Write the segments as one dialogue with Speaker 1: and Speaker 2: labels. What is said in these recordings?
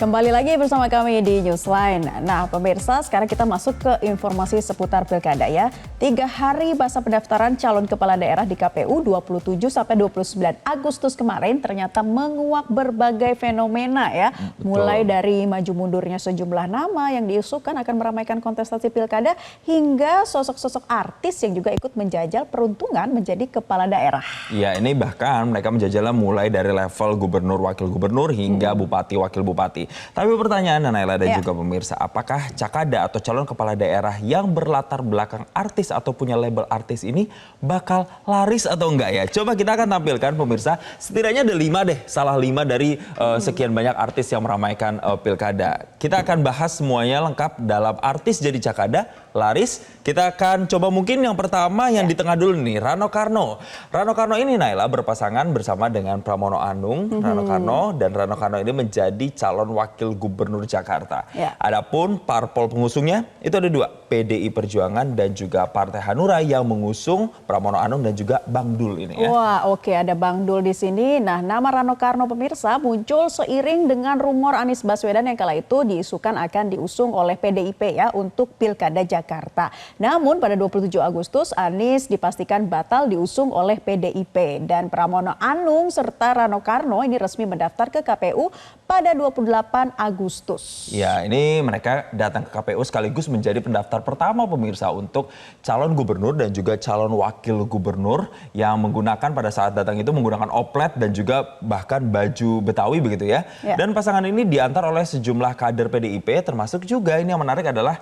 Speaker 1: Kembali lagi bersama kami di Newsline. Nah, pemirsa, sekarang kita masuk ke informasi seputar pilkada ya. 3 hari masa pendaftaran calon kepala daerah di KPU 27 sampai 29 Agustus kemarin ternyata menguak berbagai fenomena ya.
Speaker 2: Betul.
Speaker 1: Mulai dari maju mundurnya sejumlah nama yang diusulkan akan meramaikan kontestasi pilkada hingga sosok-sosok artis yang juga ikut menjajal peruntungan menjadi kepala daerah.
Speaker 2: Ya, ini bahkan mereka menjajalnya mulai dari level gubernur, wakil gubernur hingga bupati, wakil bupati. Tapi pertanyaan Naila dan juga pemirsa, apakah Cakada atau calon kepala daerah yang berlatar belakang artis atau punya label artis ini bakal laris atau enggak ya? Coba kita akan tampilkan pemirsa, setidaknya ada 5 deh, salah 5 dari sekian banyak artis yang meramaikan pilkada. Kita akan bahas semuanya lengkap dalam artis jadi Cakada, laris. Kita akan coba mungkin yang pertama yang di tengah dulu nih, Rano Karno. Rano Karno ini Naila berpasangan bersama dengan Pramono Anung, Rano Karno, dan Rano Karno ini menjadi calon wakil gubernur Jakarta. Adapun parpol pengusungnya itu ada 2, PDI Perjuangan dan juga Partai Hanura yang mengusung Pramono Anung dan juga Bang Dul ini ya.
Speaker 1: Wah, oke, ada Bang Dul di sini. Nah, nama Rano Karno pemirsa muncul seiring dengan rumor Anies Baswedan yang kala itu diisukan akan diusung oleh PDIP ya untuk Pilkada Jakarta. Namun pada 27 Agustus Anies dipastikan batal diusung oleh PDIP dan Pramono Anung serta Rano Karno ini resmi mendaftar ke KPU pada 28 Agustus.
Speaker 2: Ya, ini mereka datang ke KPU sekaligus menjadi pendaftar pertama pemirsa untuk calon gubernur dan juga calon wakil gubernur yang menggunakan pada saat datang itu menggunakan oplet dan juga bahkan baju Betawi begitu ya. Dan pasangan ini diantar oleh sejumlah kader PDIP termasuk juga ini yang menarik adalah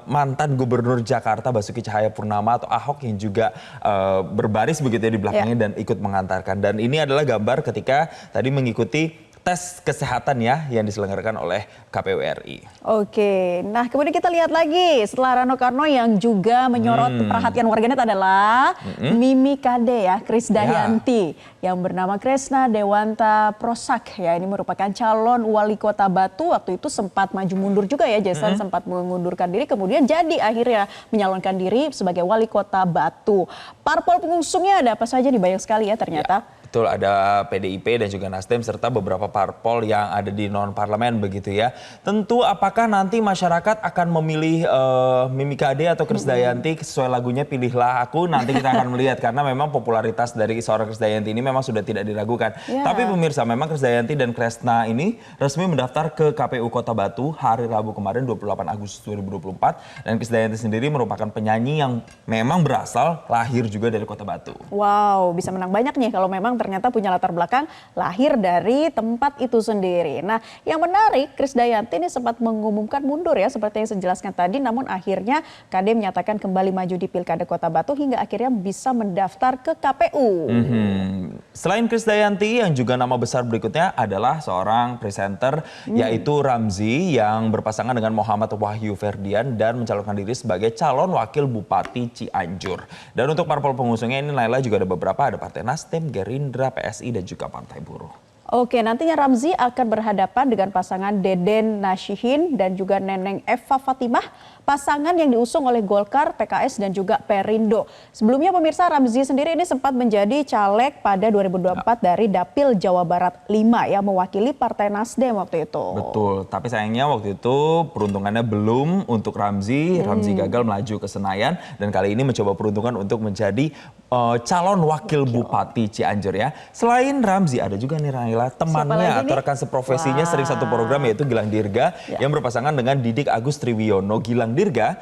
Speaker 2: mantan gubernur Jakarta Basuki Cahayapurnama atau Ahok yang juga berbaris begitu ya di belakangnya dan ikut mengantarkan. Dan ini adalah gambar ketika tadi mengikuti tes kesehatan ya yang diselenggarakan oleh KPU RI.
Speaker 1: Oke, nah kemudian kita lihat lagi setelah Rano Karno yang juga menyorot perhatian warganet adalah Mimi Kade ya, Krisdayanti yang bernama Kresna Dewanta Prosak ya. Ini merupakan calon wali kota Batu, waktu itu sempat maju mundur juga ya Jason, sempat mengundurkan diri kemudian jadi akhirnya menyalonkan diri sebagai wali kota Batu. Parpol pengusungnya ada apa saja nih, banyak sekali ya ternyata.
Speaker 2: Betul, ada PDIP dan juga Nasdem serta beberapa parpol yang ada di non-parlemen begitu ya. Tentu apakah nanti masyarakat akan memilih Mimi Kade atau Krisdayanti sesuai lagunya Pilihlah Aku, nanti kita akan melihat karena memang popularitas dari seorang Krisdayanti ini memang sudah tidak diragukan. Tapi pemirsa, memang Krisdayanti dan Kresna ini resmi mendaftar ke KPU Kota Batu hari Rabu kemarin 28 Agustus 2024 dan Krisdayanti sendiri merupakan penyanyi yang memang berasal lahir juga dari Kota Batu.
Speaker 1: Wow, bisa menang banyak nih kalau memang ternyata punya latar belakang lahir dari tempat itu sendiri. Nah, yang menarik, Krisdayanti ini sempat mengumumkan mundur ya, seperti yang saya jelaskan tadi, namun akhirnya KD menyatakan kembali maju di Pilkada Kota Batu hingga akhirnya bisa mendaftar ke KPU.
Speaker 2: Selain Krisdayanti, yang juga nama besar berikutnya adalah seorang presenter yaitu Ramzi yang berpasangan dengan Muhammad Wahyu Ferdian dan mencalonkan diri sebagai calon wakil Bupati Cianjur. Dan untuk parpol pengusungnya ini Naila juga ada beberapa, ada Partai Nasdem, Gerindra, PSI dan juga Partai Buruh.
Speaker 1: Oke, nantinya Ramzi akan berhadapan dengan pasangan Deden Nasihin dan juga Neneng Eva Fatimah, pasangan yang diusung oleh Golkar, PKS dan juga Perindo. Sebelumnya pemirsa, Ramzi sendiri ini sempat menjadi caleg pada 2024 dari Dapil Jawa Barat 5 yang mewakili Partai Nasdem waktu itu.
Speaker 2: Betul, tapi sayangnya waktu itu peruntungannya belum untuk Ramzi. Ramzi gagal melaju ke Senayan dan kali ini mencoba peruntungan untuk menjadi calon wakil Bupati Cianjur ya. Selain Ramzi ada juga nih Naila, temannya atau rekan seprofesinya sering satu program yaitu Gilang Dirga yang berpasangan dengan Didik Agus Triwiono. Gilang Dirga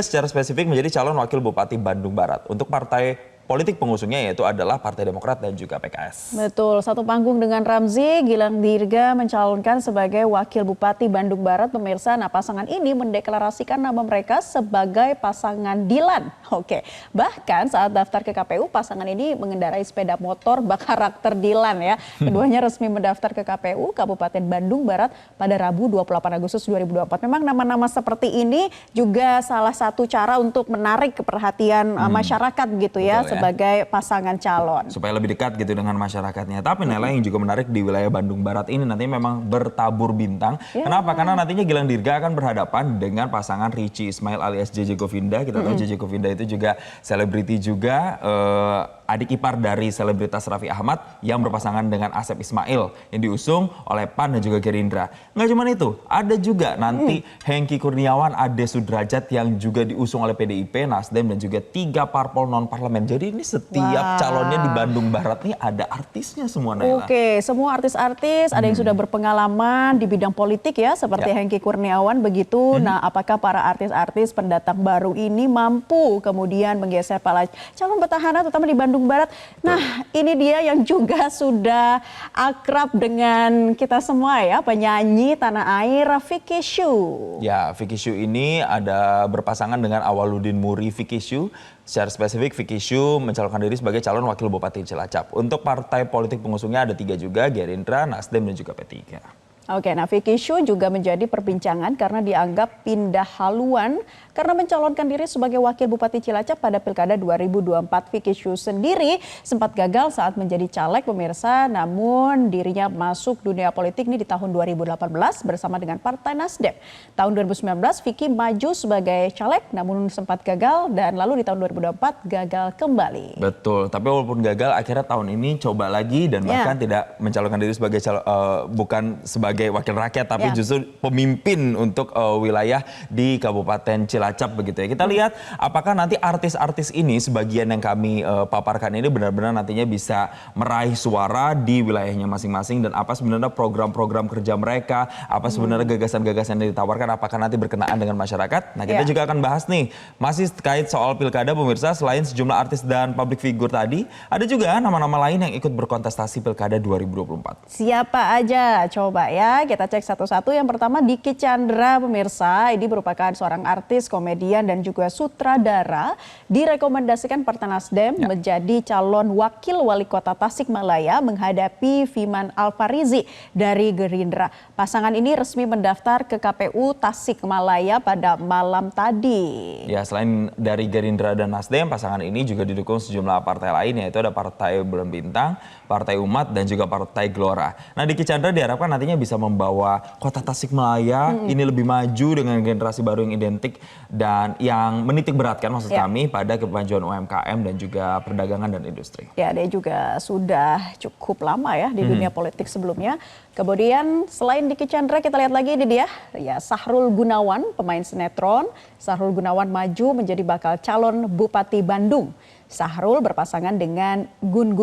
Speaker 2: secara spesifik menjadi calon wakil Bupati Bandung Barat untuk partai politik pengusungnya yaitu adalah Partai Demokrat dan juga PKS.
Speaker 1: Betul, satu panggung dengan Ramzi, Gilang Dirga mencalonkan sebagai Wakil Bupati Bandung Barat pemirsa. Nah, pasangan ini mendeklarasikan nama mereka sebagai pasangan Dilan. Oke, bahkan saat daftar ke KPU pasangan ini mengendarai sepeda motor bak karakter Dilan ya. Keduanya resmi mendaftar ke KPU Kabupaten Bandung Barat pada Rabu 28 Agustus 2024. Memang nama-nama seperti ini juga salah satu cara untuk menarik perhatian masyarakat gitu ya. Sebagai pasangan calon.
Speaker 2: Supaya lebih dekat gitu dengan masyarakatnya. Tapi Nela yang juga menarik di wilayah Bandung Barat ini nantinya memang bertabur bintang. Kenapa? Karena nantinya Gilang Dirga akan berhadapan dengan pasangan Richie Ismail alias JJ Govinda. Kita tahu JJ Govinda itu juga selebriti juga. adik ipar dari selebritas Raffi Ahmad yang berpasangan dengan Asep Ismail yang diusung oleh PAN dan juga Gerindra. Nggak cuma itu, ada juga nanti Hengky Kurniawan, Ade Sudrajat yang juga diusung oleh PDIP, Nasdem dan juga 3 parpol non-parlemen. Jadi ini setiap calonnya di Bandung Barat nih ada artisnya semua, Naila.
Speaker 1: Oke, semua artis-artis, ada yang sudah berpengalaman di bidang politik ya, seperti Hengky Kurniawan begitu. Nah, apakah para artis-artis pendatang baru ini mampu kemudian menggeser para calon petahana terutama di Bandung Barat? Nah, ini dia yang juga sudah akrab dengan kita semua ya, penyanyi tanah air Vicky Shu.
Speaker 2: Ya, Vicky Shu ini ada berpasangan dengan Awaludin Muri Vicky Shu. Secara spesifik, Vicky Shu mencalonkan diri sebagai calon wakil Bupati Cilacap. Untuk partai politik pengusungnya ada 3 juga, Gerindra, Nasdem dan juga P3.
Speaker 1: Oke, nah Vicky Shu juga menjadi perbincangan karena dianggap pindah haluan karena mencalonkan diri sebagai wakil Bupati Cilacap pada Pilkada 2024. Vicky Shu sendiri sempat gagal saat menjadi caleg pemirsa, namun dirinya masuk dunia politik ini di tahun 2018 bersama dengan Partai Nasdem. Tahun 2019 Vicky maju sebagai caleg namun sempat gagal dan lalu di tahun 2024 gagal kembali.
Speaker 2: Betul, tapi walaupun gagal akhirnya tahun ini coba lagi dan bahkan tidak mencalonkan diri sebagai bukan sebagai wakil rakyat tapi justru pemimpin untuk wilayah di Kabupaten Cilacap begitu ya. Kita lihat apakah nanti artis-artis ini sebagian yang kami paparkan ini benar-benar nantinya bisa meraih suara di wilayahnya masing-masing dan apa sebenarnya program-program kerja mereka, apa sebenarnya gagasan-gagasan yang ditawarkan, apakah nanti berkenaan dengan masyarakat. Nah, kita juga akan bahas nih masih terkait soal pilkada pemirsa, selain sejumlah artis dan public figure tadi, ada juga nama-nama lain yang ikut berkontestasi pilkada 2024.
Speaker 1: Siapa aja? Coba ya, kita cek satu-satu. Yang pertama Diki Chandra pemirsa, ini merupakan seorang artis, komedian dan juga sutradara, direkomendasikan Partai Nasdem menjadi calon wakil wali kota Tasikmalaya menghadapi Fiman Alfarizi dari Gerindra. Pasangan ini resmi mendaftar ke KPU Tasikmalaya pada malam tadi.
Speaker 2: Ya, selain dari Gerindra dan Nasdem, pasangan ini juga didukung sejumlah partai lain, yaitu ada Partai Bulan Bintang, Partai Umat dan juga Partai Gelora. Nah, Diki Chandra diharapkan nantinya bisa membawa kota Tasikmalaya ini lebih maju dengan generasi baru yang identik dan yang menitik beratkan maksud kami pada kemajuan UMKM dan juga perdagangan dan industri.
Speaker 1: Ya, dia juga sudah cukup lama ya di dunia politik sebelumnya. Kemudian selain Diki Chandra, kita lihat lagi ini dia, ya Sahrul Gunawan, pemain sinetron. Sahrul Gunawan maju menjadi bakal calon Bupati Bandung. Sahrul berpasangan dengan Gun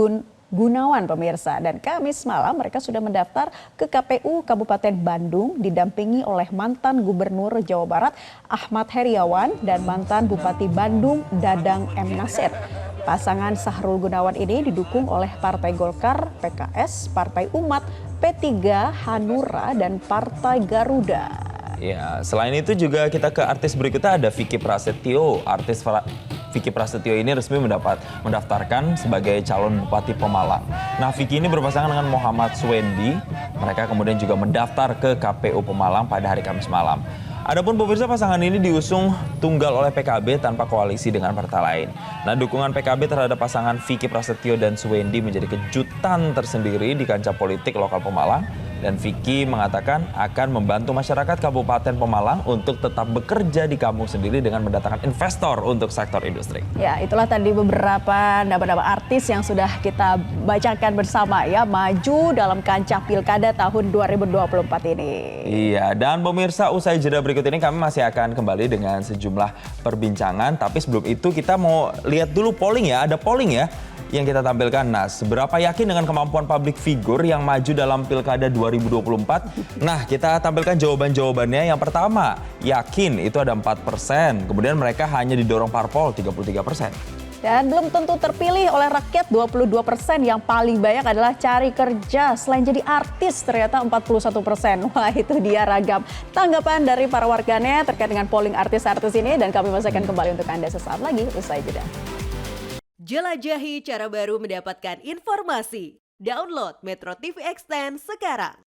Speaker 1: Gunawan pemirsa, dan Kamis malam mereka sudah mendaftar ke KPU Kabupaten Bandung didampingi oleh mantan Gubernur Jawa Barat Ahmad Heriawan dan mantan Bupati Bandung Dadang M. Nasir. Pasangan Sahrul Gunawan ini didukung oleh Partai Golkar, PKS, Partai Umat, P3, Hanura dan Partai Garuda.
Speaker 2: Ya, selain itu juga kita ke artis berikutnya, ada Vicky Prasetyo. Artis Vicky Prasetyo ini resmi mendaftarkan sebagai calon Bupati Pemalang. Nah, Vicky ini berpasangan dengan Muhammad Swendi. Mereka kemudian juga mendaftar ke KPU Pemalang pada hari Kamis malam. Adapun pemirsa, pasangan ini diusung tunggal oleh PKB tanpa koalisi dengan partai lain. Nah, dukungan PKB terhadap pasangan Vicky Prasetyo dan Swendi menjadi kejutan tersendiri di kancah politik lokal Pemalang. Dan Vicky mengatakan akan membantu masyarakat Kabupaten Pemalang untuk tetap bekerja di kampung sendiri dengan mendatangkan investor untuk sektor industri.
Speaker 1: Ya, itulah tadi beberapa nama-nama artis yang sudah kita bacakan bersama ya, maju dalam kancah pilkada tahun 2024 ini.
Speaker 2: Iya, dan pemirsa, usai jeda berikut ini kami masih akan kembali dengan sejumlah perbincangan. Tapi sebelum itu kita mau lihat dulu polling ya, ada polling ya yang kita tampilkan. Nah, seberapa yakin dengan kemampuan public figure yang maju dalam pilkada 2024? Nah, kita tampilkan jawaban-jawabannya. Yang pertama, yakin itu ada 4%. Kemudian mereka hanya didorong parpol 33%.
Speaker 1: Dan belum tentu terpilih oleh rakyat 22%. Yang paling banyak adalah cari kerja. Selain jadi artis ternyata 41%. Wah, itu dia ragam tanggapan dari para warganet terkait dengan polling artis-artis ini. Dan kami masih akan kembali untuk Anda sesaat lagi usai jeda.
Speaker 3: Jelajahi cara baru mendapatkan informasi. Download Metro TV Extend sekarang.